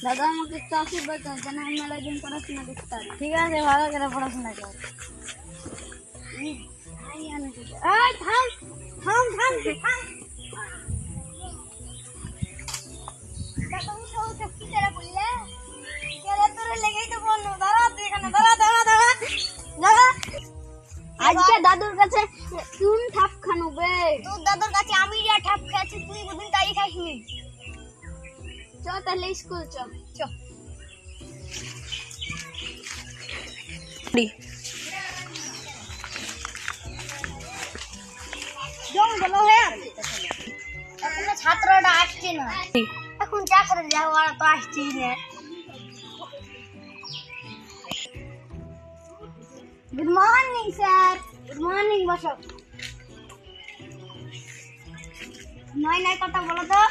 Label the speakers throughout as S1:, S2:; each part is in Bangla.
S1: দাদা আমাকে একটু আশীর্বাদ কর যেন আমি মেলা দিন পড়াশোনা করতে পারি। ঠিক আছে, ভালো করে পড়াশোনা কর। থাম থাম থাম থাম। আজকে দাদুর কাছে তুই ঠাপ খানো বে। তোর দাদুর কাছে আমি যা ঠাপ খেয়েছি তুই বুদিন তাই খাসনি। চ তাহলে স্কুল চ। জঙ্গল হয়ে আছে এখন ছাত্ররা আসছে না। এখন চাকরি যাওয়া তো আসছি না। Good morning sir. Good morning বসো। নয় নয় কথা বলো তো।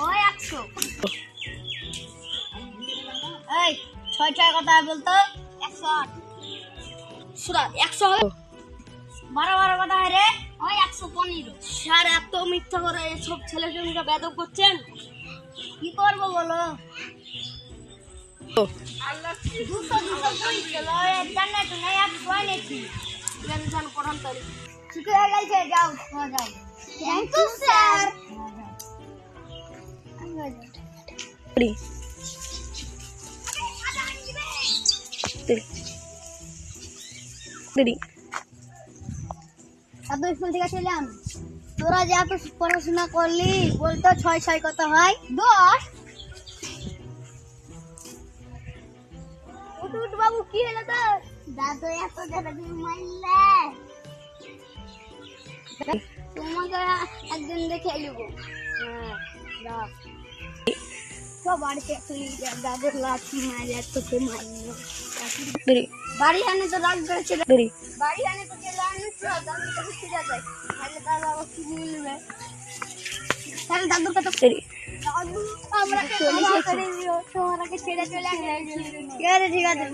S1: ওই 100 এই 6 কথা বলতো 108 সুরা 100 12 কথা হয় রে। ওই 115 স্যার এত মিথ্যা করে সব ছেলেজনকে বেদব করছেন কি করবো বলো। আল্লাহ 200 গেল জান্নাত নাই আর কয়নেছি টেনশন পড়ান তারি শিখে গেছে। যাও যাও। Thank you sir. স্কুল থেকে ছিলাম তোরা যে এত পড়াশোনা করলি বলতো 6 কত হয় 10। উঠ বাবু কি হলো তো দাদু এত জায়গা তুমি মারলে তোমাকে একদিন দেখে নেবো। হ্যাঁ সব বাড়িতে দাদুর লাঠি মারে তোকে মারলো বাড়ি আনে তো রাগ করেছে। বাড়ি আনে তো চলে আনে দাদুর কাছে ফিরে যায় তাহলে দাদা আবার কি বলবে। তাহলে দাদুর কাছে দাদু আমরা ক্ষমা করে দিও তোমাকে ছেড়ে চলে আসে। ঠিক আছে